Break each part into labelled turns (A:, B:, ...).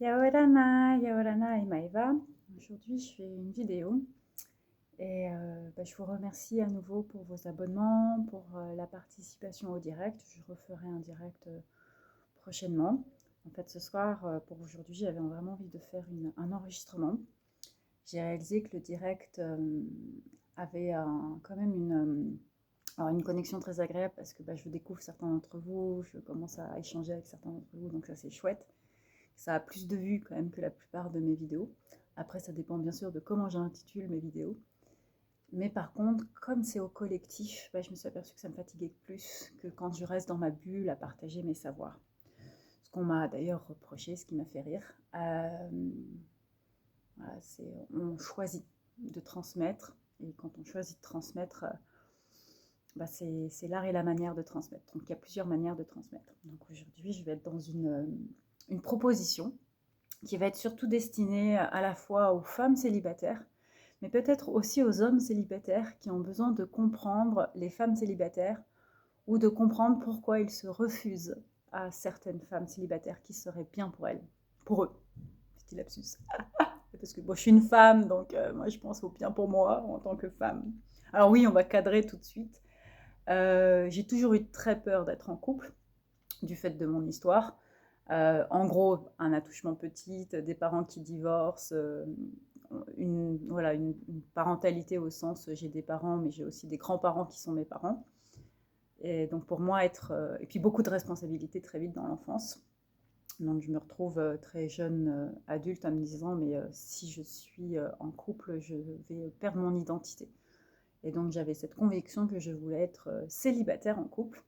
A: Yaorana et Maeva. Aujourd'hui, je fais une vidéo et je vous remercie à nouveau pour vos abonnements, pour la participation au direct. Je referai un direct prochainement. En fait, ce soir, pour aujourd'hui, j'avais vraiment envie de faire un enregistrement. J'ai réalisé que le direct avait quand même une connexion très agréable parce que je découvre certains d'entre vous, je commence à échanger avec certains d'entre vous, donc ça c'est chouette. Ça a plus de vues quand même que la plupart de mes vidéos. Après, ça dépend bien sûr de comment j'intitule mes vidéos. Mais par contre, comme c'est au collectif, je me suis aperçue que ça me fatiguait plus que quand je reste dans ma bulle à partager mes savoirs. Ce qu'on m'a d'ailleurs reproché, ce qui m'a fait rire, c'est on choisit de transmettre. Et quand on choisit de transmettre, c'est l'art et la manière de transmettre. Donc il y a plusieurs manières de transmettre. Donc aujourd'hui, je vais être dans une proposition qui va être surtout destinée à la fois aux femmes célibataires, mais peut-être aussi aux hommes célibataires qui ont besoin de comprendre les femmes célibataires ou de comprendre pourquoi ils se refusent à certaines femmes célibataires qui seraient bien pour elles, pour eux. Petit lapsus. Parce que je suis une femme, donc moi je pense au bien pour moi en tant que femme. Alors oui, on va cadrer tout de suite. J'ai toujours eu très peur d'être en couple, du fait de mon histoire. En gros, un attouchement petit, des parents qui divorcent, une parentalité au sens j'ai des parents, mais j'ai aussi des grands-parents qui sont mes parents. Et donc pour moi, et puis beaucoup de responsabilités très vite dans l'enfance. Donc je me retrouve très jeune adulte en me disant, mais si je suis en couple, je vais perdre mon identité. Et donc j'avais cette conviction que je voulais être célibataire en couple.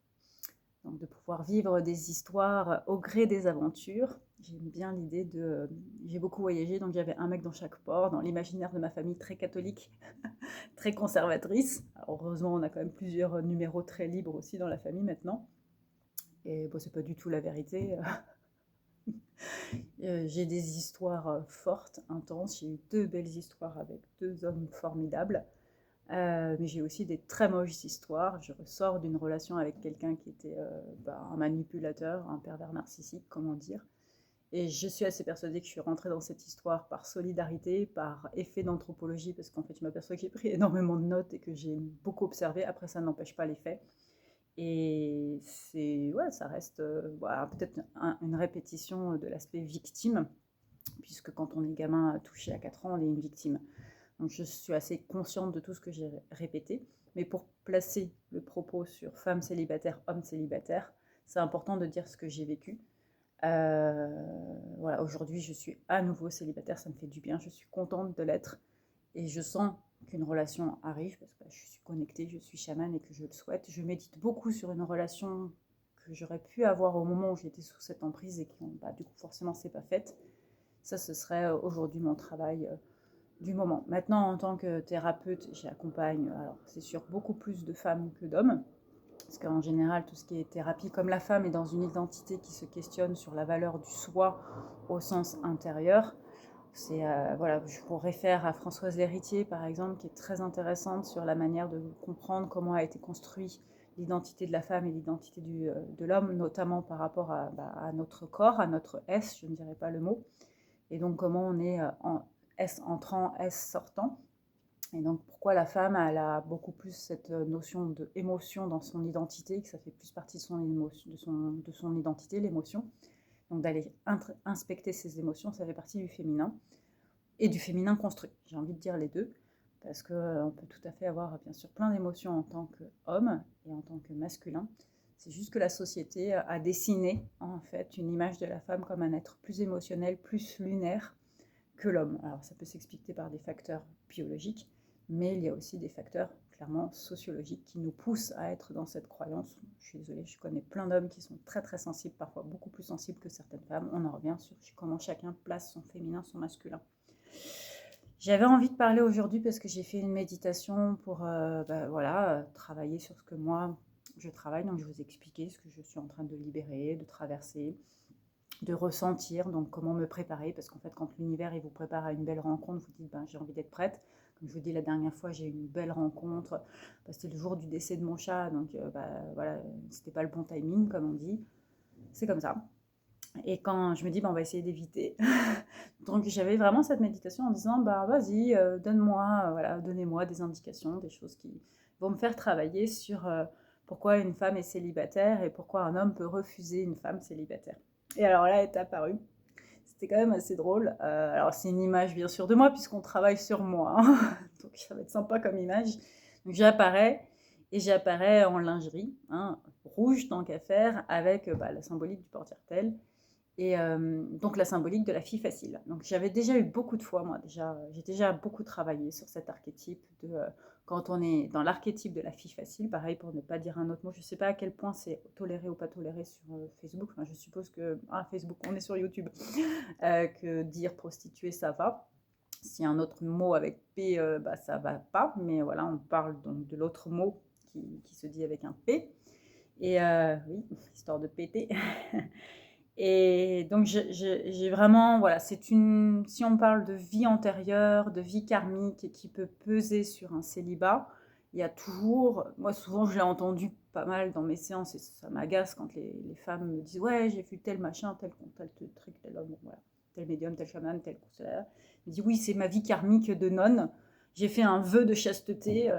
A: Donc de pouvoir vivre des histoires au gré des aventures. J'aime bien l'idée de... J'ai beaucoup voyagé, donc j'avais un mec dans chaque port, dans l'imaginaire de ma famille très catholique, très conservatrice. Alors, heureusement, on a quand même plusieurs numéros très libres aussi dans la famille maintenant. Et bon, c'est pas du tout la vérité. J'ai des histoires fortes, intenses. J'ai eu deux belles histoires avec deux hommes formidables. Mais j'ai aussi des très mauvaises histoires. Je ressors d'une relation avec quelqu'un qui était un manipulateur, un pervers narcissique, comment dire. Et je suis assez persuadée que je suis rentrée dans cette histoire par solidarité, par effet d'anthropologie, parce qu'en fait, je m'aperçois que j'ai pris énormément de notes et que j'ai beaucoup observé. Après, ça n'empêche pas les faits. Et ça reste peut-être une répétition de l'aspect victime, puisque quand on est gamin touché à 4 ans, on est une victime. Donc je suis assez consciente de tout ce que j'ai répété. Mais pour placer le propos sur femmes célibataires, hommes célibataires, c'est important de dire ce que j'ai vécu. Aujourd'hui je suis à nouveau célibataire, ça me fait du bien, je suis contente de l'être. Et je sens qu'une relation arrive, parce que je suis connectée, je suis chamane et que je le souhaite. Je médite beaucoup sur une relation que j'aurais pu avoir au moment où j'étais sous cette emprise et qui, du coup, forcément, c'est pas faite. Ça, ce serait aujourd'hui mon travail du moment. Maintenant, en tant que thérapeute, j'accompagne, alors c'est sûr, beaucoup plus de femmes que d'hommes, parce qu'en général, tout ce qui est thérapie, comme la femme est dans une identité qui se questionne sur la valeur du soi au sens intérieur, je vous réfère à Françoise Lhéritier, par exemple, qui est très intéressante sur la manière de comprendre comment a été construite l'identité de la femme et l'identité de l'homme, notamment par rapport à notre corps, à notre S, je ne dirais pas le mot, et donc comment on est en S entrant, S sortant. Et donc pourquoi la femme, elle a beaucoup plus cette notion d'émotion dans son identité, que ça fait plus partie de son, émotion, de son identité, l'émotion. Donc d'aller inspecter ses émotions, ça fait partie du féminin. Et du féminin construit, j'ai envie de dire les deux, parce qu'on peut tout à fait avoir bien sûr plein d'émotions en tant qu'homme et en tant que masculin. C'est juste que la société a dessiné en fait une image de la femme comme un être plus émotionnel, plus lunaire que l'homme. Alors ça peut s'expliquer par des facteurs biologiques, mais il y a aussi des facteurs clairement sociologiques qui nous poussent à être dans cette croyance. Je suis désolée, je connais plein d'hommes qui sont très très sensibles, parfois beaucoup plus sensibles que certaines femmes. On en revient sur comment chacun place son féminin, son masculin. J'avais envie de parler aujourd'hui parce que j'ai fait une méditation pour travailler sur ce que moi je travaille. Donc je vous expliquer ce que je suis en train de libérer, de traverser, de ressentir, donc comment me préparer, parce qu'en fait quand l'univers il vous prépare à une belle rencontre, vous dites j'ai envie d'être prête. Comme je vous dis, la dernière fois j'ai eu une belle rencontre, c'était le jour du décès de mon chat, donc c'était pas le bon timing comme on dit, c'est comme ça. Et quand je me dis, bah, on va essayer d'éviter. Donc j'avais vraiment cette méditation en disant, bah vas-y, donne-moi, voilà, donnez-moi des indications, des choses qui vont me faire travailler sur pourquoi une femme est célibataire et pourquoi un homme peut refuser une femme célibataire. Et alors là est apparu. C'était quand même assez drôle. Alors c'est une image bien sûr de moi puisqu'on travaille sur moi, hein. Donc ça va être sympa comme image. Donc j'apparais et j'apparais en lingerie, hein, rouge tant qu'à faire, avec bah, la symbolique du porte-jartel et donc la symbolique de la fille facile. Donc j'avais déjà eu beaucoup de fois, moi déjà, j'ai déjà beaucoup travaillé sur cet archétype de quand on est dans l'archétype de la fille facile, pareil pour ne pas dire un autre mot, je ne sais pas à quel point c'est toléré ou pas toléré sur Facebook, enfin, je suppose que, Facebook, on est sur YouTube, que dire prostituée ça va. S'il y a un autre mot avec P, bah, ça va pas, mais voilà, on parle donc de l'autre mot qui se dit avec un P. Et oui, histoire de péter. Et donc j'ai vraiment, voilà, si on parle de vie antérieure, de vie karmique qui peut peser sur un célibat, il y a toujours, moi souvent je l'ai entendu pas mal dans mes séances et ça m'agace quand les femmes me disent ouais j'ai vu tel machin, tel truc, tel homme, voilà, tel médium, tel chaman, tel conseiller. Il dit oui c'est ma vie karmique de nonne, j'ai fait un vœu de chasteté.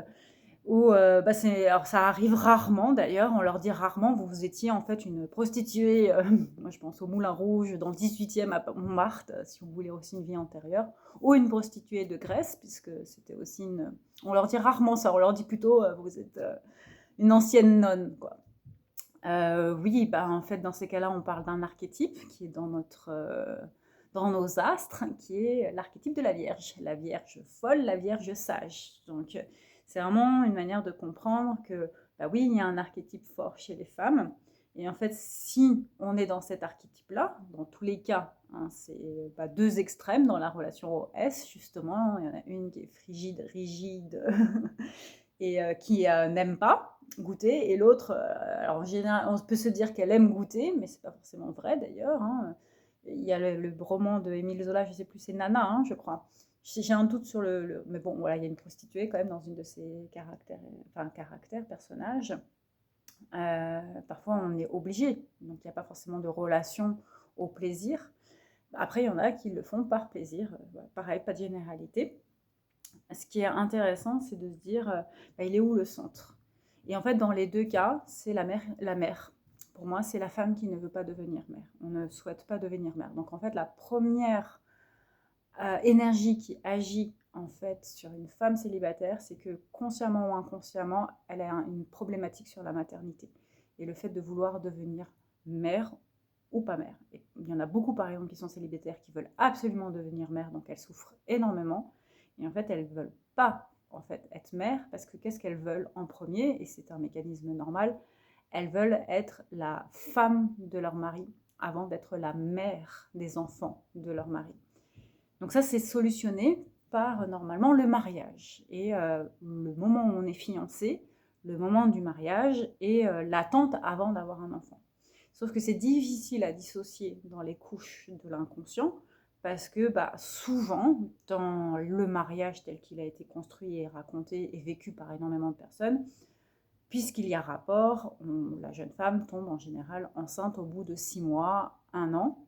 A: Ou bah alors ça arrive rarement d'ailleurs, on leur dit rarement, vous étiez en fait une prostituée, moi je pense au Moulin Rouge, dans le 18e à Montmartre, si vous voulez aussi une vie antérieure, ou une prostituée de Grèce, puisque c'était aussi une... On leur dit rarement ça, on leur dit plutôt, vous êtes une ancienne nonne, quoi. Oui, bah en fait dans ces cas-là, on parle d'un archétype qui est dans nos astres, qui est l'archétype de la Vierge folle, la Vierge sage. Donc c'est vraiment une manière de comprendre que, bah oui, il y a un archétype fort chez les femmes. Et en fait, si on est dans cet archétype-là, dans tous les cas, hein, c'est pas deux extrêmes dans la relation au S, justement. Il y en a une qui est frigide, rigide, et qui n'aime pas goûter, et l'autre, alors en général, on peut se dire qu'elle aime goûter, mais c'est pas forcément vrai d'ailleurs, hein. Il y a le roman de Émile Zola, je sais plus, c'est Nana, hein, je crois. J'ai un doute sur mais bon, voilà, il y a une prostituée quand même dans une de ses personnages. Parfois, on est obligé, donc il n'y a pas forcément de relation au plaisir. Après, il y en a qui le font par plaisir. Pareil, pas de généralité. Ce qui est intéressant, c'est de se dire, bah, il est où le centre? Et en fait, dans les deux cas, c'est la mère. Pour moi, c'est la femme qui ne veut pas devenir mère. On ne souhaite pas devenir mère. Donc en fait, la première énergie qui agit en fait sur une femme célibataire, c'est que consciemment ou inconsciemment, elle a une problématique sur la maternité. Et le fait de vouloir devenir mère ou pas mère. Et il y en a beaucoup, par exemple, qui sont célibataires, qui veulent absolument devenir mère, donc elles souffrent énormément. Et en fait, elles ne veulent pas en fait, être mère, parce que qu'est-ce qu'elles veulent en premier? Et c'est un mécanisme normal, elles veulent être la femme de leur mari avant d'être la mère des enfants de leur mari. Donc ça, c'est solutionné par normalement le mariage. Et le moment où on est fiancé, le moment du mariage et l'attente avant d'avoir un enfant. Sauf que c'est difficile à dissocier dans les couches de l'inconscient parce que bah, souvent, dans le mariage tel qu'il a été construit et raconté et vécu par énormément de personnes, puisqu'il y a rapport, la jeune femme tombe en général enceinte au bout de 6 mois, 1 an.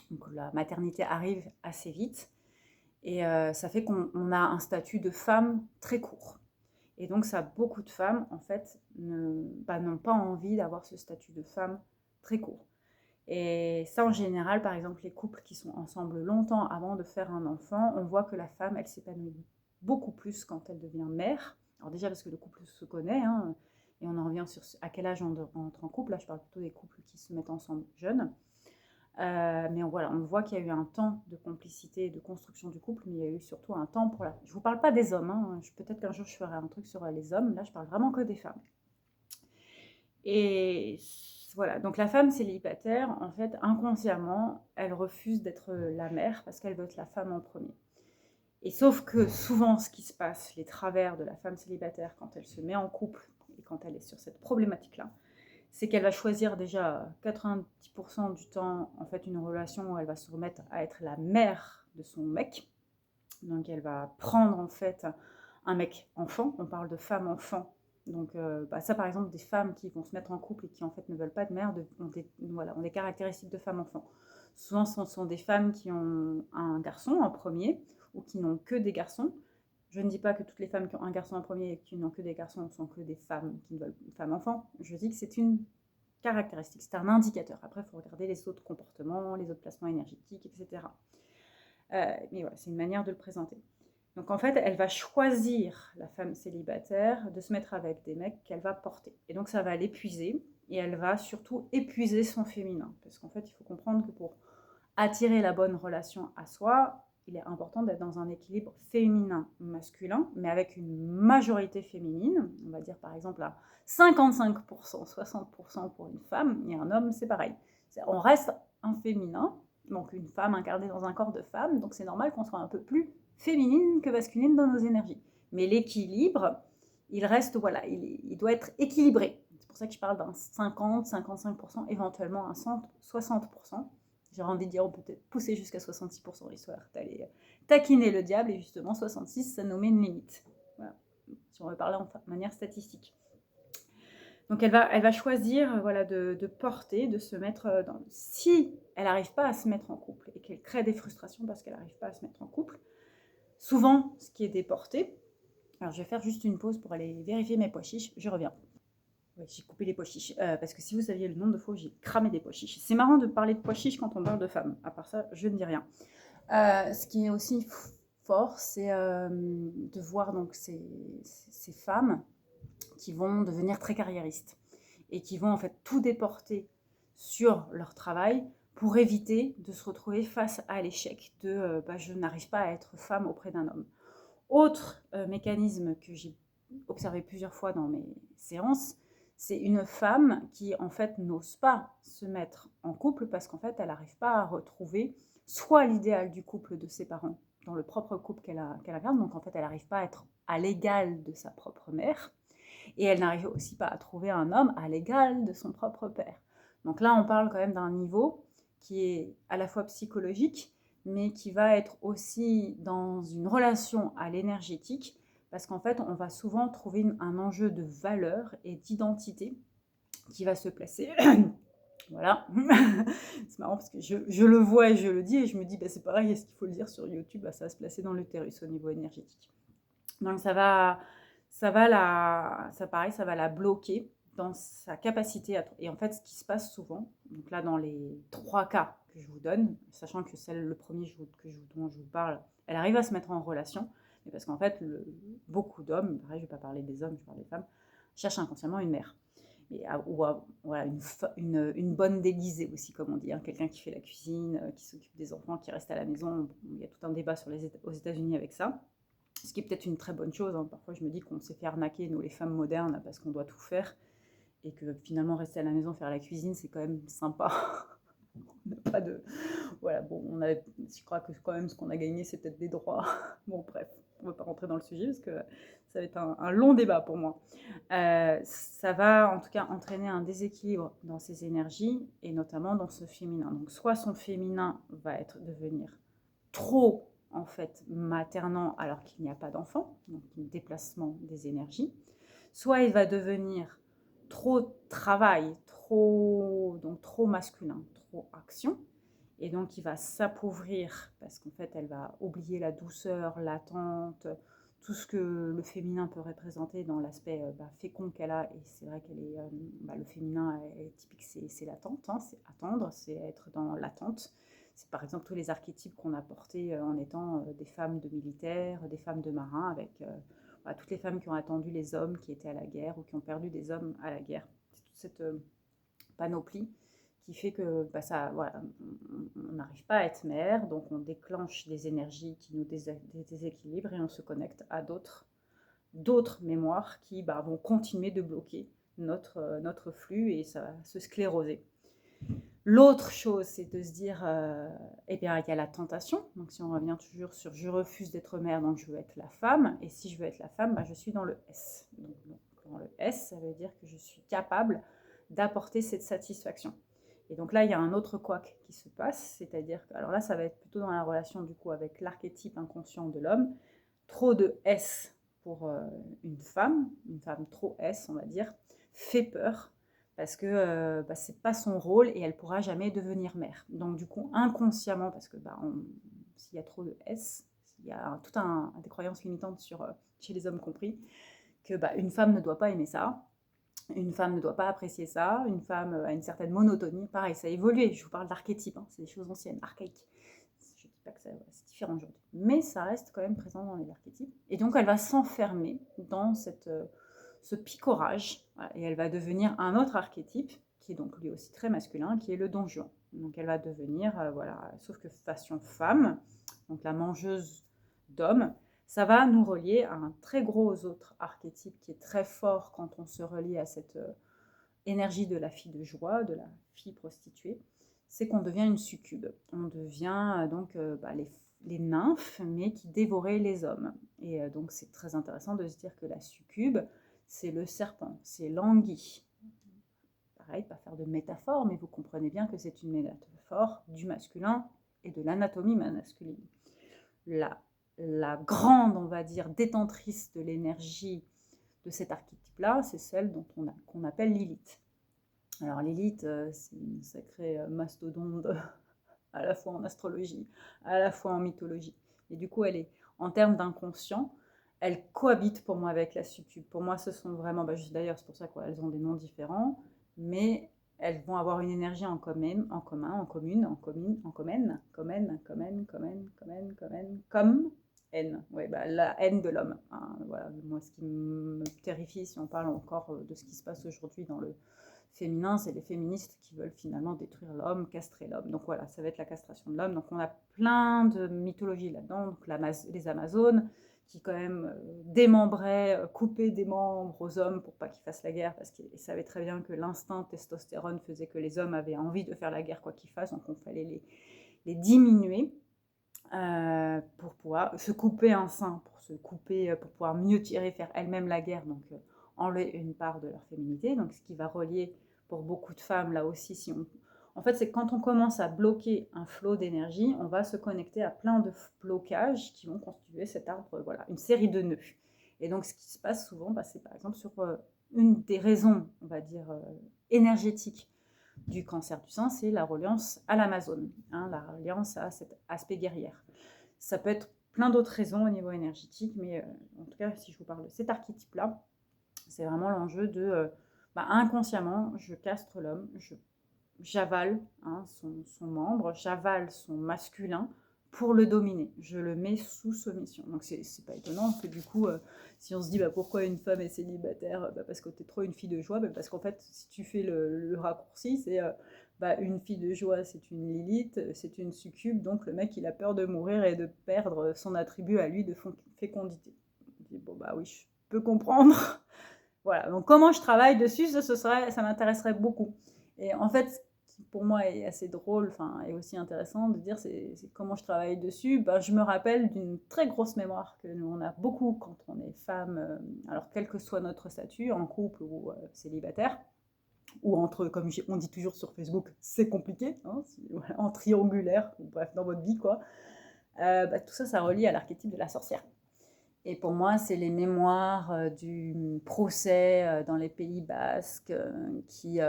A: Donc la maternité arrive assez vite. Et ça fait qu'on a un statut de femme très court. Et donc ça, beaucoup de femmes, en fait, n'ont pas envie d'avoir ce statut de femme très court. Et ça, en général, par exemple, les couples qui sont ensemble longtemps avant de faire un enfant, on voit que la femme, elle s'épanouit beaucoup plus quand elle devient mère. Alors déjà parce que le couple se connaît, hein, et on en revient sur à quel âge on entre en couple. Là, je parle plutôt des couples qui se mettent ensemble jeunes. Mais voilà, on voit qu'il y a eu un temps de complicité et de construction du couple, mais il y a eu surtout un temps pour la... Je ne vous parle pas des hommes, hein. Peut-être qu'un jour je ferai un truc sur les hommes, là je parle vraiment que des femmes. Et voilà, donc la femme célibataire, en fait, inconsciemment, elle refuse d'être la mère parce qu'elle veut être la femme en premier. Et sauf que souvent, ce qui se passe, les travers de la femme célibataire quand elle se met en couple et quand elle est sur cette problématique-là, c'est qu'elle va choisir déjà 90% du temps en fait une relation où elle va se remettre à être la mère de son mec. Donc elle va prendre en fait un mec enfant, on parle de femme enfant. Donc ça par exemple des femmes qui vont se mettre en couple et qui en fait ne veulent pas de mère ont des caractéristiques de femme enfant. Souvent, ce sont des femmes qui ont un garçon en premier ou qui n'ont que des garçons. Je ne dis pas que toutes les femmes qui ont un garçon en premier et qui n'ont que des garçons sont que des femmes qui veulent une femme-enfant. Je dis que c'est une caractéristique, c'est un indicateur. Après, il faut regarder les autres comportements, les autres placements énergétiques, etc. Mais voilà, c'est une manière de le présenter. Donc en fait, elle va choisir, la femme célibataire, de se mettre avec des mecs qu'elle va porter. Et donc ça va l'épuiser, et elle va surtout épuiser son féminin. Parce qu'en fait, il faut comprendre que pour attirer la bonne relation à soi, il est important d'être dans un équilibre féminin-masculin, mais avec une majorité féminine. On va dire par exemple à 55%, 60% pour une femme, et un homme, c'est pareil. On reste un féminin, donc une femme incarnée dans un corps de femme, donc c'est normal qu'on soit un peu plus féminine que masculine dans nos énergies. Mais l'équilibre, il reste, voilà, il doit être équilibré. C'est pour ça que je parle d'un 50, 55%, éventuellement un 60%. J'ai envie de dire, on peut peut-être pousser jusqu'à 66%, histoire d'aller taquiner le diable, et justement 66, ça nous met une limite. Voilà. Si on veut parler en manière statistique. Donc elle va choisir voilà, de porter, de se mettre dans... Si elle n'arrive pas à se mettre en couple et qu'elle crée des frustrations parce qu'elle n'arrive pas à se mettre en couple, souvent ce qui est déporté... Alors je vais faire juste une pause pour aller vérifier mes pois chiches, je reviens. Ouais, j'ai coupé les pois chiches, parce que si vous saviez le nombre de fois où j'ai cramé des pois chiches. C'est marrant de parler de pois chiches quand on parle de femmes, à part ça, je ne dis rien. Ce qui est aussi fort, c'est de voir donc ces femmes qui vont devenir très carriéristes et qui vont en fait tout déporter sur leur travail pour éviter de se retrouver face à l'échec de je n'arrive pas à être femme auprès d'un homme. Autre mécanisme que j'ai observé plusieurs fois dans mes séances, c'est une femme qui en fait n'ose pas se mettre en couple parce qu'en fait elle n'arrive pas à retrouver soit l'idéal du couple de ses parents dans le propre couple qu'elle incarne, donc en fait elle n'arrive pas à être à l'égal de sa propre mère, et elle n'arrive aussi pas à trouver un homme à l'égal de son propre père. Donc là on parle quand même d'un niveau qui est à la fois psychologique, mais qui va être aussi dans une relation à l'énergétique, parce qu'en fait, on va souvent trouver un enjeu de valeur et d'identité qui va se placer. Voilà. C'est marrant parce que je le vois et je le dis, et je me dis, c'est pareil, est-ce qu'il faut le dire sur YouTube? Ça va se placer dans l'utérus au niveau énergétique. Donc ça va la bloquer dans sa capacité à... Et en fait, ce qui se passe souvent, donc là dans les 3 cas que je vous donne, sachant que le premier dont je vous parle, elle arrive à se mettre en relation, mais parce qu'en fait, beaucoup d'hommes, pareil, je ne vais pas parler des hommes, je parle des femmes, cherchent inconsciemment une mère. Voilà, une bonne déguisée aussi, comme on dit, quelqu'un qui fait la cuisine, qui s'occupe des enfants, qui reste à la maison. Il y a tout un débat aux États-Unis avec ça. Ce qui est peut-être une très bonne chose. Parfois, je me dis qu'on s'est fait arnaquer, nous, les femmes modernes, parce qu'on doit tout faire. Et que finalement, rester à la maison, faire la cuisine, c'est quand même sympa. On n'a pas de... Voilà, bon, je crois que quand même, ce qu'on a gagné, c'est peut-être des droits. Bon, bref, on ne va pas rentrer dans le sujet, parce que ça va être un long débat pour moi. Ça va, en tout cas, entraîner un déséquilibre dans ses énergies, et notamment dans ce féminin. Donc, soit son féminin va devenir trop en fait maternant alors qu'il n'y a pas d'enfant, donc un déplacement des énergies, soit il va devenir trop travail, trop masculin, trop action, et donc il va s'appauvrir parce qu'en fait elle va oublier la douceur, l'attente, tout ce que le féminin peut représenter dans l'aspect fécond qu'elle a. Et c'est vrai qu'elle est le féminin est typique, c'est l'attente, c'est attendre, c'est être dans l'attente. C'est par exemple tous les archétypes qu'on a portés en étant des femmes de militaires, des femmes de marins, avec toutes les femmes qui ont attendu les hommes qui étaient à la guerre ou qui ont perdu des hommes à la guerre. C'est toute cette panoplie qui fait que on n'arrive pas à être mère, donc on déclenche des énergies qui nous déséquilibrent, et on se connecte à d'autres mémoires qui vont continuer de bloquer notre flux, et ça va se scléroser. L'autre chose, c'est de se dire, il y a la tentation. Donc si on revient toujours sur je refuse d'être mère, donc je veux être la femme. Et si je veux être la femme, je suis dans le S. Donc dans le S, ça veut dire que je suis capable d'apporter cette satisfaction. Et donc là, il y a un autre couac qui se passe, c'est-à-dire que, alors là, ça va être plutôt dans la relation du coup avec l'archétype inconscient de l'homme. Trop de S pour une femme trop S, on va dire, fait peur. parce que c'est pas son rôle et elle pourra jamais devenir mère. Donc du coup, inconsciemment, parce que s'il y a trop de S, il y a des croyances limitantes chez les hommes compris, que une femme ne doit pas aimer ça, une femme ne doit pas apprécier ça, une femme a une certaine monotonie. Pareil, ça a évolué, je vous parle d'archétypes, hein, c'est des choses anciennes, archaïques. Je ne dis pas que c'est différent aujourd'hui, mais ça reste quand même présent dans les archétypes. Et donc elle va s'enfermer dans ce picorage, voilà, et elle va devenir un autre archétype, qui est donc lui aussi très masculin, qui est le Don Juan. Donc elle va devenir, sauf que façon femme, donc la mangeuse d'hommes. Ça va nous relier à un très gros autre archétype qui est très fort quand on se relie à cette énergie de la fille de joie, de la fille prostituée, c'est qu'on devient une succube. On devient les nymphes, mais qui dévoraient les hommes. Et donc c'est très intéressant de se dire que la succube, c'est le serpent, c'est l'anguille. Pareil, pas faire de métaphore, mais vous comprenez bien que c'est une métaphore du masculin et de l'anatomie masculine. La grande, on va dire, détentrice de l'énergie de cet archétype-là, c'est celle qu'on appelle Lilith. Alors Lilith, c'est une sacrée mastodonte à la fois en astrologie, à la fois en mythologie. Et du coup, elle est, en termes d'inconscient, elle cohabite pour moi avec la succube. Pour moi, ce sont vraiment, d'ailleurs, c'est pour ça qu'elles ont des noms différents, mais elles vont avoir une énergie en commun, comme haine. Ouais, la haine de l'homme. Hein, voilà, moi, ce qui me terrifie, si on parle encore de ce qui se passe aujourd'hui dans le féminin, c'est les féministes qui veulent finalement détruire l'homme, castrer l'homme. Donc voilà, ça va être la castration de l'homme. Donc on a plein de mythologies là-dedans. Donc les Amazones qui quand même démembraient, coupaient des membres aux hommes pour pas qu'ils fassent la guerre, parce qu'ils savaient très bien que l'instinct testostérone faisait que les hommes avaient envie de faire la guerre quoi qu'ils fassent, donc on fallait les diminuer pour pouvoir se couper un sein, pour pouvoir mieux tirer, faire elles-mêmes la guerre, donc enlever une part de leur féminité. Donc ce qui va relier pour beaucoup de femmes là aussi, en fait, c'est quand on commence à bloquer un flot d'énergie, on va se connecter à plein de blocages qui vont constituer cet arbre, voilà, une série de nœuds. Et donc, ce qui se passe souvent, c'est par exemple sur une des raisons, on va dire, énergétiques du cancer du sein, c'est la reliance à l'Amazone, hein, la reliance à cet aspect guerrière. Ça peut être plein d'autres raisons au niveau énergétique, mais en tout cas, si je vous parle de cet archétype-là, c'est vraiment l'enjeu de, inconsciemment, je castre l'homme, j'avale son membre, j'avale son masculin pour le dominer. Je le mets sous soumission. Donc c'est pas étonnant que du coup, si on se dit pourquoi une femme est célibataire, parce que t'es trop une fille de joie, parce qu'en fait, si tu fais le raccourci, c'est une fille de joie, c'est une Lilith, c'est une succube, donc le mec il a peur de mourir et de perdre son attribut à lui de fécondité. On dit, oui, je peux comprendre. Voilà, donc comment je travaille dessus, ça m'intéresserait beaucoup. Et en fait, ce qui pour moi est assez drôle, et aussi intéressant de dire, c'est comment je travaille dessus. Je me rappelle d'une très grosse mémoire que nous on a beaucoup quand on est femme, alors quel que soit notre statut, en couple ou célibataire, ou entre, comme on dit toujours sur Facebook, c'est compliqué, hein, en triangulaire, ou bref, dans votre vie, quoi. Tout ça, ça relie à l'archétype de la sorcière. Et pour moi, c'est les mémoires du procès dans les Pays basques qui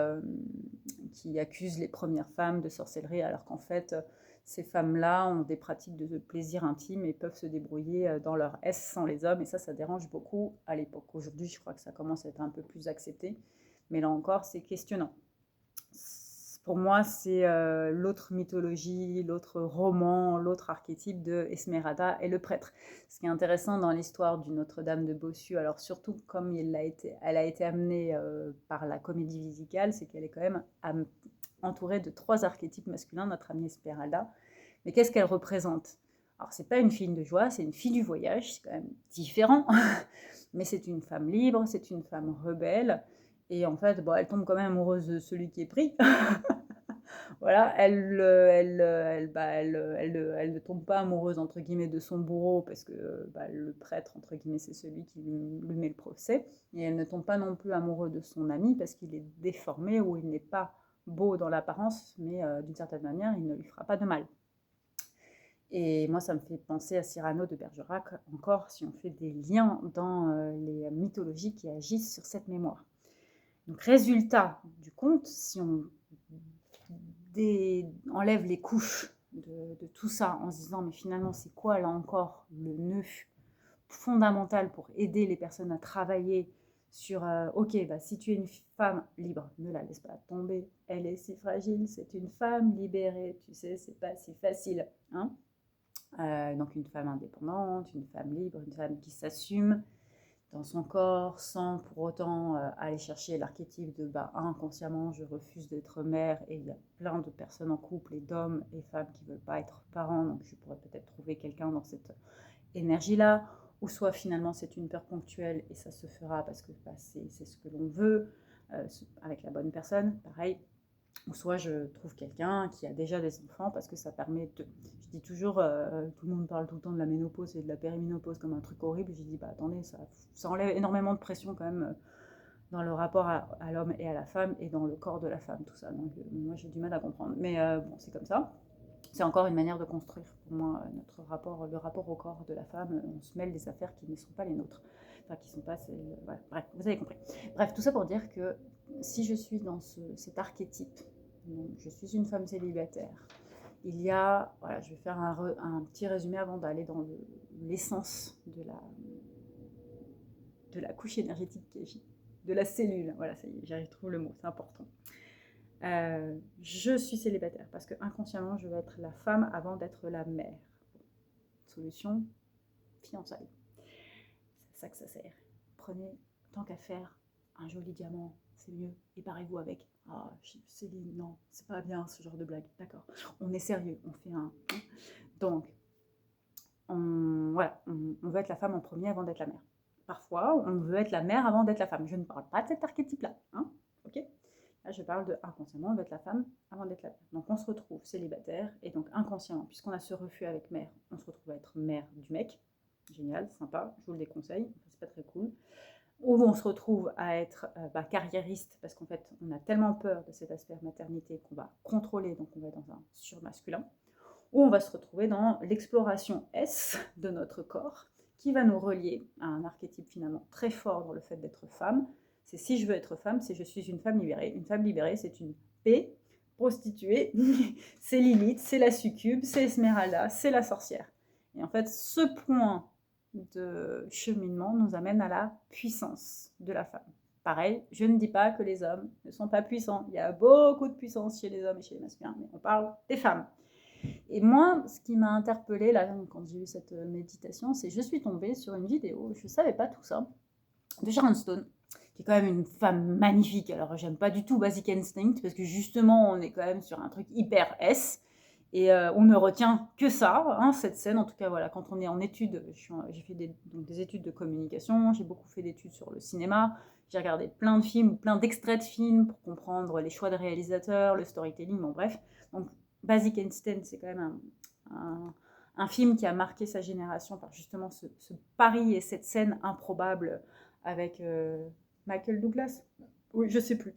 A: accusent les premières femmes de sorcellerie, alors qu'en fait, ces femmes-là ont des pratiques de plaisir intime et peuvent se débrouiller dans leur S sans les hommes. Et ça dérange beaucoup à l'époque. Aujourd'hui, je crois que ça commence à être un peu plus accepté. Mais là encore, c'est questionnant. Pour moi, c'est l'autre mythologie, l'autre roman, l'autre archétype de Esmeralda et le prêtre. Ce qui est intéressant dans l'histoire du Notre-Dame de Bossu, alors surtout comme elle a été amenée par la comédie musicale, c'est qu'elle est quand même entourée de 3 archétypes masculins, notre amie Esmeralda. Mais qu'est-ce qu'elle représente? Alors, c'est pas une fille de joie, c'est une fille du voyage, c'est quand même différent. Mais c'est une femme libre, c'est une femme rebelle. Et en fait, elle tombe quand même amoureuse de celui qui est pris. Voilà, elle ne tombe pas amoureuse, entre guillemets, de son bourreau, parce que le prêtre, entre guillemets, c'est celui qui lui met le procès. Et elle ne tombe pas non plus amoureuse de son ami, parce qu'il est déformé, ou il n'est pas beau dans l'apparence, mais d'une certaine manière, il ne lui fera pas de mal. Et moi, ça me fait penser à Cyrano de Bergerac, encore, si on fait des liens dans les mythologies qui agissent sur cette mémoire. Donc, résultat du compte, si on enlève les couches de tout ça en se disant, mais finalement, c'est quoi là encore le nœud fondamental pour aider les personnes à travailler sur, ok, bah, si tu es une femme libre, ne la laisse pas tomber, elle est si fragile, c'est une femme libérée, tu sais, c'est pas si facile, hein. Donc une femme indépendante, une femme libre, une femme qui s'assume dans son corps sans pour autant aller chercher l'archétype de bah, inconsciemment je refuse d'être mère, et il y a plein de personnes en couple et d'hommes et femmes qui ne veulent pas être parents, donc je pourrais peut-être trouver quelqu'un dans cette énergie-là, ou soit finalement c'est une peur ponctuelle et ça se fera parce que bah, c'est ce que l'on veut, avec la bonne personne, pareil. Ou soit je trouve quelqu'un qui a déjà des enfants parce que ça permet de... Je dis toujours, tout le monde parle tout le temps de la ménopause et de la périménopause comme un truc horrible. Je dis, bah attendez, ça enlève énormément de pression quand même dans le rapport à l'homme et à la femme et dans le corps de la femme, tout ça. Donc moi j'ai du mal à comprendre. Mais bon, c'est comme ça. C'est encore une manière de construire pour moi notre rapport, le rapport au corps de la femme. On se mêle des affaires qui ne sont pas les nôtres. Enfin, qui sont pas... Voilà. Bref, vous avez compris. Bref, tout ça pour dire que si je suis dans cet archétype, donc je suis une femme célibataire, il y a, voilà, je vais faire un petit résumé avant d'aller dans l'essence de la couche énergétique qui est de la cellule. Voilà, ça y est, j'arrive à trouver le mot, c'est important. Je suis célibataire parce que inconsciemment je veux être la femme avant d'être la mère. Solution, fiançailles. C'est ça que ça sert. Prenez, tant qu'à faire, un joli diamant, c'est mieux, et barrez-vous avec. Ah, Céline, non, c'est pas bien ce genre de blague. D'accord, on est sérieux, on fait un... Donc, voilà, on veut être la femme en premier avant d'être la mère. Parfois, on veut être la mère avant d'être la femme. Je ne parle pas de cet archétype-là, hein, ok ? Là, je parle de inconsciemment, on veut être la femme avant d'être la mère. Donc, on se retrouve célibataire, et donc inconsciemment, puisqu'on a ce refus avec mère, on se retrouve à être mère du mec. Génial, sympa, je vous le déconseille, c'est pas très cool. Ou on se retrouve à être carriériste, parce qu'en fait, on a tellement peur de cet aspect maternité qu'on va contrôler, donc on va être dans un surmasculin. Ou on va se retrouver dans l'exploration S de notre corps, qui va nous relier à un archétype finalement très fort dans le fait d'être femme. C'est si je veux être femme, c'est je suis une femme libérée. Une femme libérée, c'est une P, prostituée, c'est Lilith, c'est la succube, c'est Esmeralda, c'est la sorcière. Et en fait, ce point de cheminement nous amène à la puissance de la femme. Pareil, je ne dis pas que les hommes ne sont pas puissants. Il y a beaucoup de puissance chez les hommes et chez les masculins, mais on parle des femmes. Et moi, ce qui m'a interpellée là, quand j'ai eu cette méditation, c'est que je suis tombée sur une vidéo, je ne savais pas tout ça, de Sharon Stone, qui est quand même une femme magnifique. Alors, j'aime pas du tout Basic Instinct, parce que justement, on est quand même sur un truc hyper S, et on ne retient que ça, hein, cette scène. En tout cas, voilà, quand on est en études, j'ai fait des études de communication, j'ai beaucoup fait d'études sur le cinéma, j'ai regardé plein de films, plein d'extraits de films pour comprendre les choix de réalisateurs, le storytelling, bon bref. Donc, Basic Instinct, c'est quand même un film qui a marqué sa génération par justement ce pari et cette scène improbable avec Michael Douglas. Oui, je sais plus,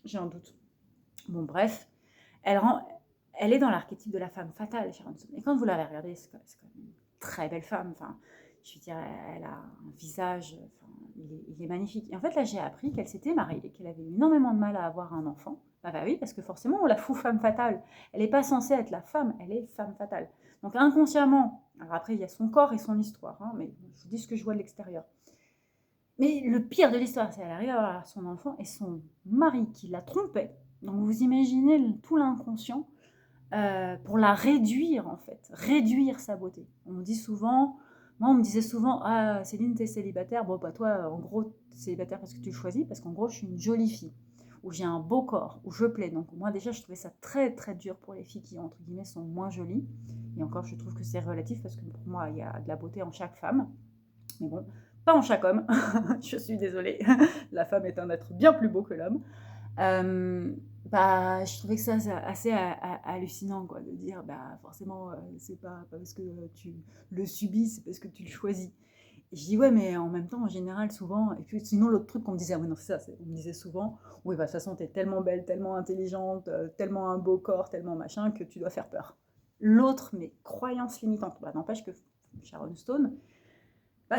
A: j'ai un doute. Bon, bref, elle est dans l'archétype de la femme fatale, Sharon Stone. Et quand vous l'avez regardée, c'est quand même une très belle femme. Enfin, je veux dire, elle a un visage, enfin, il est magnifique. Et en fait, là, j'ai appris qu'elle s'était mariée et qu'elle avait énormément de mal à avoir un enfant. Bah oui, parce que forcément, on la fout femme fatale. Elle n'est pas censée être la femme, elle est femme fatale. Donc inconsciemment, alors après, il y a son corps et son histoire, hein, mais je vous dis ce que je vois de l'extérieur. Mais le pire de l'histoire, c'est qu'elle arrive à avoir son enfant et son mari qui la trompait. Donc vous imaginez tout l'inconscient pour la réduire, en fait, réduire sa beauté. On me dit souvent, moi on me disait souvent, ah Céline, t'es célibataire, bon bah toi en gros t'es célibataire parce que tu le choisis, parce qu'en gros je suis une jolie fille, ou j'ai un beau corps, ou je plais. Donc moi déjà je trouvais ça très très dur pour les filles qui entre guillemets sont moins jolies, et encore je trouve que c'est relatif parce que pour moi il y a de la beauté en chaque femme, mais bon, pas en chaque homme, je suis désolée, la femme est un être bien plus beau que l'homme. Je trouvais que ça c'est assez hallucinant, quoi, de dire forcément c'est pas parce que tu le subis, c'est parce que tu le choisis. Et je dis ouais, mais en même temps en général souvent, et puis sinon l'autre truc qu'on me disait, ah oui non c'est ça, on me disait souvent, oui de toute façon t'es tellement belle, tellement intelligente, tellement un beau corps, tellement machin que tu dois faire peur. L'autre, mais croyance limitante, n'empêche que Sharon Stone,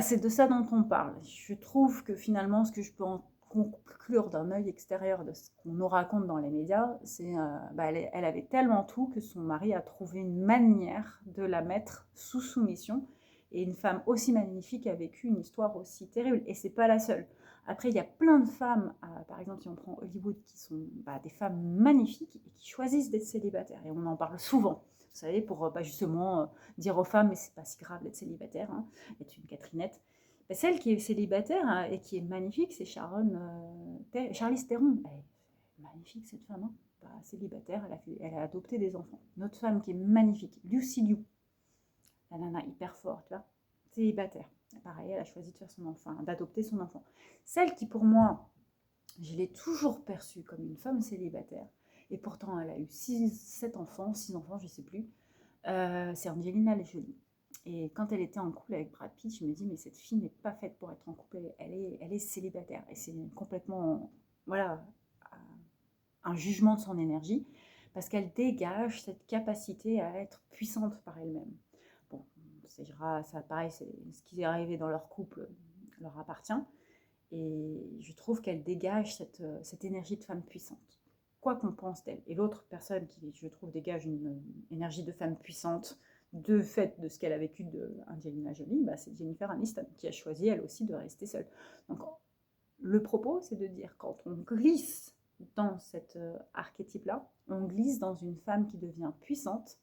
A: c'est de ça dont on parle. Je trouve que finalement, ce que je peux en conclure d'un œil extérieur de ce qu'on nous raconte dans les médias, c'est elle avait tellement tout que son mari a trouvé une manière de la mettre sous soumission. Et une femme aussi magnifique a vécu une histoire aussi terrible. Et c'est pas la seule. Après, il y a plein de femmes, par exemple, si on prend Hollywood, qui sont des femmes magnifiques et qui choisissent d'être célibataires. Et on en parle souvent. Vous savez, pour justement dire aux femmes, mais c'est pas si grave d'être célibataire, hein, être une Catherinette. Celle qui est célibataire et qui est magnifique, c'est Charlize Theron. Elle est magnifique, cette femme. Hein. Célibataire, elle a adopté des enfants. Une autre femme qui est magnifique, Lucy Liu. La nana hyper forte, tu vois. Célibataire. Pareil, elle a choisi de faire son enfant, d'adopter son enfant. Celle qui, pour moi, je l'ai toujours perçue comme une femme célibataire. Et pourtant, elle a eu 6 enfants, je ne sais plus. C'est Angelina Jolie. Et quand elle était en couple avec Brad Pitt, je me dis, mais cette fille n'est pas faite pour être en couple, elle est célibataire. Et c'est complètement, un jugement de son énergie, parce qu'elle dégage cette capacité à être puissante par elle-même. Bon, ça pareil, c'est ce qui est arrivé dans leur couple leur appartient. Et je trouve qu'elle dégage cette énergie de femme puissante. Quoi qu'on pense d'elle. Et l'autre personne qui, je trouve, dégage une énergie de femme puissante, de fait de ce qu'elle a vécu de Angelina Jolie, c'est Jennifer Aniston, qui a choisi elle aussi de rester seule. Donc le propos, c'est de dire, quand on glisse dans cet archétype-là, on glisse dans une femme qui devient puissante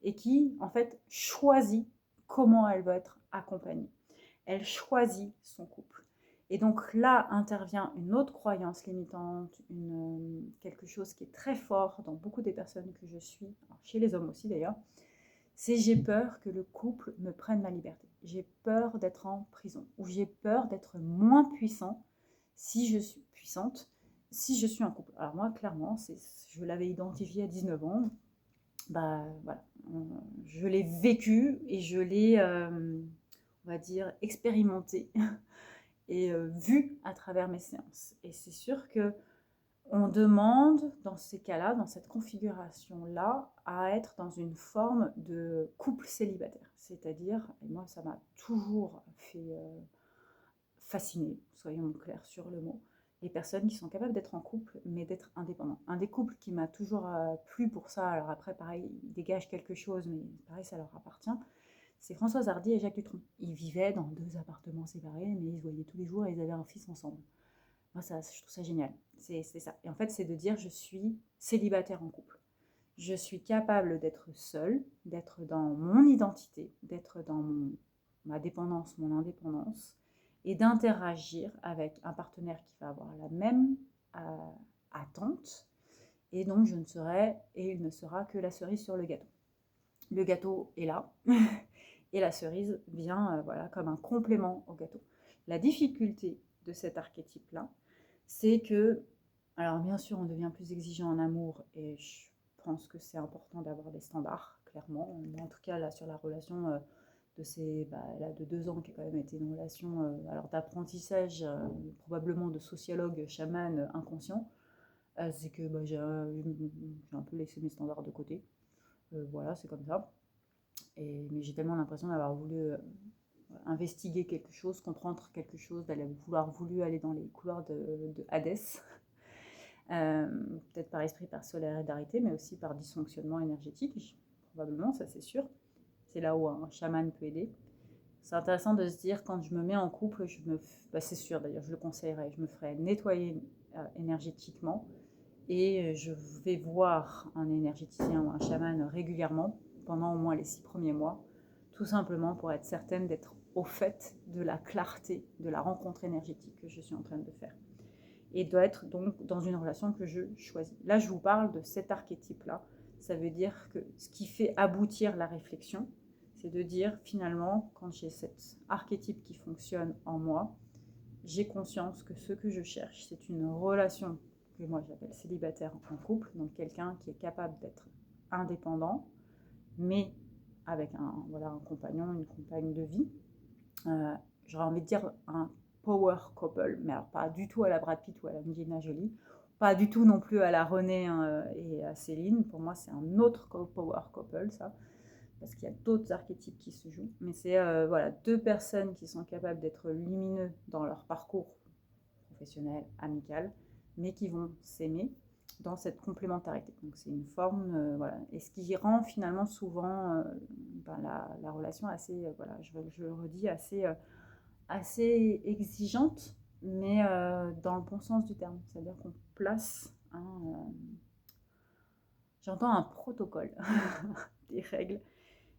A: et qui, en fait, choisit comment elle va être accompagnée. Elle choisit son couple. Et donc là intervient une autre croyance limitante, quelque chose qui est très fort dans beaucoup des personnes que je suis, chez les hommes aussi d'ailleurs, c'est j'ai peur que le couple me prenne ma liberté. J'ai peur d'être en prison, ou j'ai peur d'être moins puissante si je suis en couple. Alors moi, clairement, je l'avais identifié à 19 ans, voilà, je l'ai vécu et je l'ai, on va dire, expérimenté et vu à travers mes séances. Et c'est sûr que on demande, dans ces cas-là, dans cette configuration-là, à être dans une forme de couple célibataire. C'est-à-dire, et moi ça m'a toujours fait fasciner, soyons clairs sur le mot, les personnes qui sont capables d'être en couple, mais d'être indépendants. Un des couples qui m'a toujours plu pour ça, alors après, pareil, ils dégagent quelque chose, mais pareil, ça leur appartient, c'est Françoise Hardy et Jacques Dutronc. Ils vivaient dans 2 appartements séparés, mais ils se voyaient tous les jours et ils avaient un fils ensemble. Moi, je trouve ça génial. C'est ça. Et en fait, c'est de dire, je suis célibataire en couple. Je suis capable d'être seule, d'être dans mon identité, d'être dans ma dépendance, mon indépendance, et d'interagir avec un partenaire qui va avoir la même attente. Et donc, il ne sera que la cerise sur le gâteau. Le gâteau est là, et la cerise vient comme un complément au gâteau. La difficulté de cet archétype-là, c'est que, alors bien sûr, on devient plus exigeant en amour, et je pense que c'est important d'avoir des standards, clairement. Mais en tout cas, là, sur la relation de 2 ans, qui a quand même été une relation d'apprentissage, probablement de sociologue, chaman inconscient, c'est que j'ai un peu laissé mes standards de côté. Voilà, c'est comme ça. Mais j'ai tellement l'impression d'avoir voulu investiguer quelque chose, comprendre quelque chose, voulu aller dans les couloirs de Hadès, peut-être par esprit, par solidarité, mais aussi par dysfonctionnement énergétique, probablement, ça c'est sûr. C'est là où un chaman peut aider. C'est intéressant de se dire, quand je me mets en couple, c'est sûr d'ailleurs, je le conseillerais, je me ferai nettoyer énergétiquement, et je vais voir un énergéticien ou un chaman régulièrement, pendant au moins les 6 premiers mois, tout simplement pour être certaine d'être au fait de la clarté de la rencontre énergétique que je suis en train de faire. Et doit être donc dans une relation que je choisis. Là, je vous parle de cet archétype-là. Ça veut dire que ce qui fait aboutir la réflexion, c'est de dire finalement, quand j'ai cet archétype qui fonctionne en moi, j'ai conscience que ce que je cherche, c'est une relation que moi j'appelle célibataire en couple, donc quelqu'un qui est capable d'être indépendant, mais avec un compagnon, une compagne de vie. J'aurais envie de dire un power couple, mais alors pas du tout à la Brad Pitt ou à la Angelina Jolie, pas du tout non plus à la Renée et à Céline. Pour moi, c'est un autre power couple, ça, parce qu'il y a d'autres archétypes qui se jouent. Mais c'est 2 personnes qui sont capables d'être lumineux dans leur parcours professionnelle, amicale, mais qui vont s'aimer dans cette complémentarité. Donc c'est une forme, voilà, et ce qui rend finalement souvent la relation assez, voilà, je le redis, assez exigeante, mais dans le bon sens du terme. C'est-à-dire qu'on place j'entends un protocole, des règles,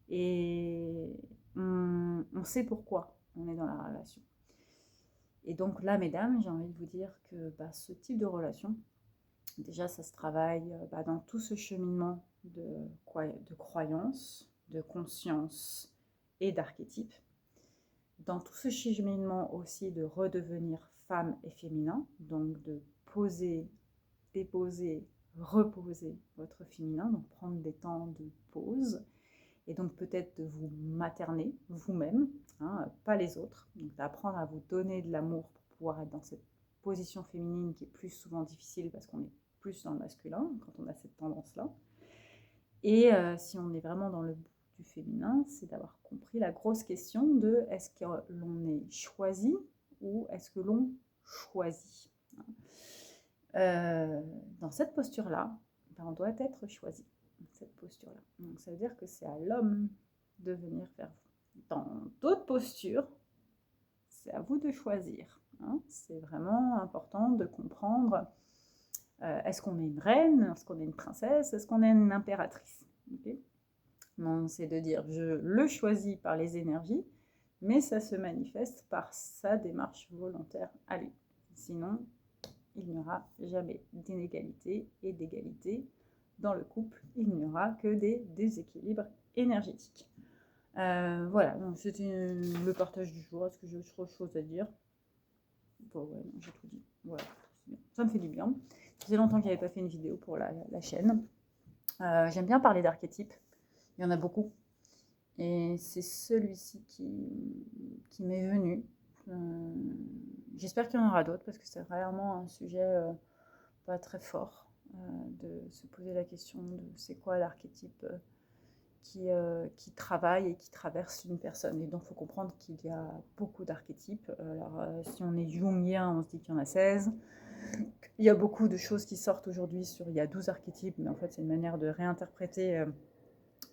A: et on sait pourquoi on est dans la relation. Et donc là, mesdames, j'ai envie de vous dire que ce type de relation, déjà, ça se travaille dans tout ce cheminement de croyance, de conscience et d'archétype. Dans tout ce cheminement aussi de redevenir femme et féminin, donc de poser, déposer, reposer votre féminin, donc prendre des temps de pause, et donc peut-être de vous materner vous-même, pas les autres, donc d'apprendre à vous donner de l'amour pour pouvoir être dans cette position féminine qui est plus souvent difficile parce qu'on est plus dans le masculin quand on a cette tendance-là. Et si on est vraiment dans le bout du féminin, c'est d'avoir compris la grosse question de est-ce que l'on est choisi ou est-ce que l'on choisit. Dans cette posture-là, on doit être choisi. Cette posture-là. Donc ça veut dire que c'est à l'homme de venir vers vous. Dans d'autres postures, c'est à vous de choisir. C'est vraiment important de comprendre est-ce qu'on est une reine, est-ce qu'on est une princesse, est-ce qu'on est une impératrice. Okay, non, c'est de dire je le choisis par les énergies, mais ça se manifeste par sa démarche volontaire à lui. Sinon, il n'y aura jamais d'inégalité et d'égalité dans le couple. Il n'y aura que des déséquilibres énergétiques. Voilà, donc c'était le partage du jour. Est-ce que j'ai autre chose à dire? Bon, ouais, non, j'ai tout dit. Voilà, ça me fait du bien. Ça faisait longtemps que je n'avais pas fait une vidéo pour la chaîne. J'aime bien parler d'archétypes. Il y en a beaucoup. Et c'est celui-ci qui m'est venu. J'espère qu'il y en aura d'autres parce que c'est vraiment un sujet pas très fort de se poser la question de c'est quoi l'archétype qui travaille et qui traverse une personne. Et donc, il faut comprendre qu'il y a beaucoup d'archétypes. Alors, si on est jungien, on se dit qu'il y en a 16. Il y a beaucoup de choses qui sortent aujourd'hui il y a 12 archétypes, mais en fait, c'est une manière de réinterpréter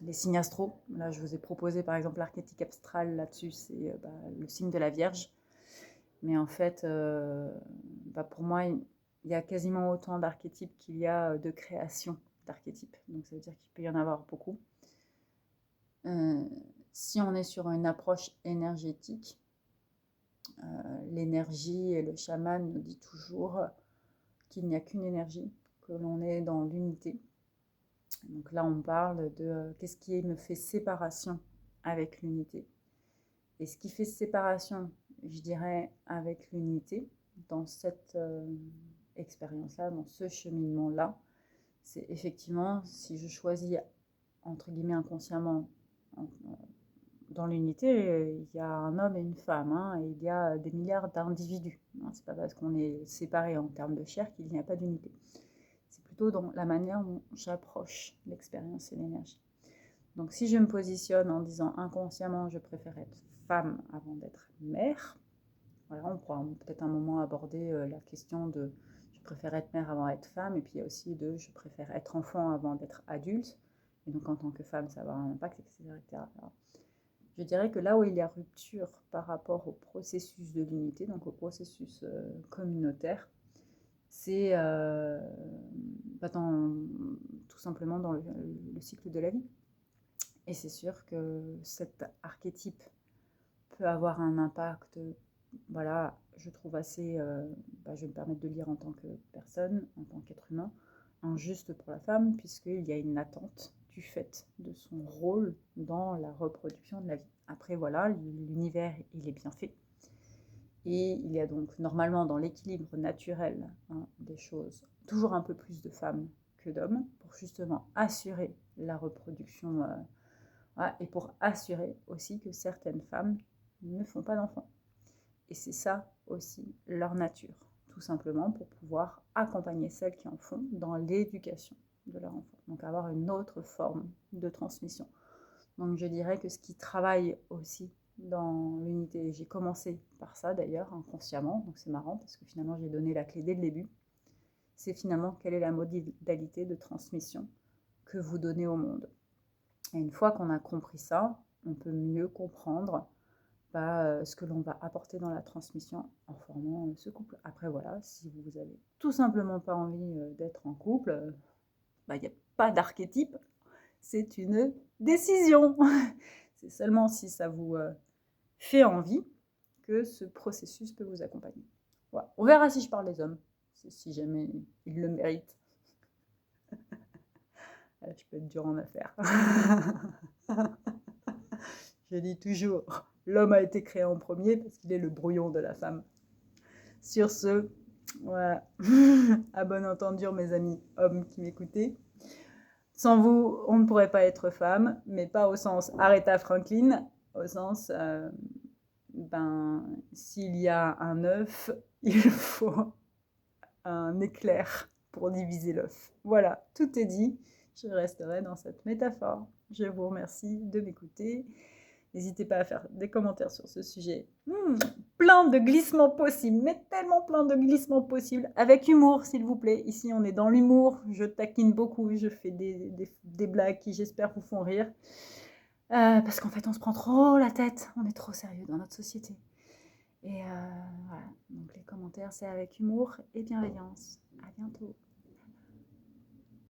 A: les signes astro. Là, je vous ai proposé, par exemple, l'archétype astral, là-dessus, c'est le signe de la Vierge. Mais en fait, pour moi, il y a quasiment autant d'archétypes qu'il y a de création d'archétypes. Donc, ça veut dire qu'il peut y en avoir beaucoup. Si on est sur une approche énergétique, l'énergie, et le chaman nous dit toujours qu'il n'y a qu'une énergie, que l'on est dans l'unité. Donc là, on parle de qu'est-ce qui me fait séparation avec l'unité. Et ce qui fait séparation, je dirais, avec l'unité, dans cette expérience-là, dans ce cheminement-là, c'est effectivement, si je choisis, entre guillemets, inconsciemment, dans l'unité, il y a un homme et une femme, et il y a des milliards d'individus. C'est pas parce qu'on est séparés en termes de chair qu'il n'y a pas d'unité. C'est plutôt dans la manière dont j'approche l'expérience et l'énergie. Donc si je me positionne en disant inconsciemment je préfère être femme avant d'être mère, voilà, on pourra peut-être un moment aborder la question de je préfère être mère avant d'être femme, et puis il y a aussi de je préfère être enfant avant d'être adulte, et donc en tant que femme ça va avoir un impact, etc. Alors, je dirais que là où il y a rupture par rapport au processus de l'unité, donc au processus communautaire, c'est tout simplement dans le cycle de la vie. Et c'est sûr que cet archétype peut avoir un impact, voilà, je trouve assez, je vais me permettre de lire en tant que personne, en tant qu'être humain, injuste pour la femme, puisqu'il y a une attente du fait de son rôle dans la reproduction de la vie. Après, voilà, l'univers, il est bien fait. Et il y a donc normalement dans l'équilibre naturel des choses, toujours un peu plus de femmes que d'hommes, pour justement assurer la reproduction, et pour assurer aussi que certaines femmes ne font pas d'enfants. Et c'est ça aussi leur nature, tout simplement pour pouvoir accompagner celles qui en font dans l'éducation de leur enfant. Donc avoir une autre forme de transmission. Donc je dirais que ce qui travaille aussi dans l'unité. J'ai commencé par ça d'ailleurs, inconsciemment, donc c'est marrant parce que finalement j'ai donné la clé dès le début. C'est finalement quelle est la modalité de transmission que vous donnez au monde. Et une fois qu'on a compris ça, on peut mieux comprendre ce que l'on va apporter dans la transmission en formant ce couple. Après voilà, si vous avez tout simplement pas envie d'être en couple, il n'y a pas d'archétype, c'est une décision. C'est seulement si ça vous fait envie que ce processus peut vous accompagner. Voilà. On verra si je parle des hommes, si jamais ils le méritent. Je peux être dur en affaires. Je dis toujours, l'homme a été créé en premier parce qu'il est le brouillon de la femme. Sur ce, voilà. À bon entendure, mes amis hommes qui m'écoutez. Sans vous, on ne pourrait pas être femme, mais pas au sens Aretha Franklin, au sens, s'il y a un œuf, il faut un éclair pour diviser l'œuf. Voilà, tout est dit. Je resterai dans cette métaphore. Je vous remercie de m'écouter. N'hésitez pas à faire des commentaires sur ce sujet. Plein de glissements possibles, mais tellement plein de glissements possibles. Avec humour, s'il vous plaît. Ici, on est dans l'humour. Je taquine beaucoup. Je fais des blagues qui, j'espère, vous font rire. Parce qu'en fait, on se prend trop la tête. On est trop sérieux dans notre société. Et voilà. Donc, les commentaires, c'est avec humour et bienveillance. À bientôt.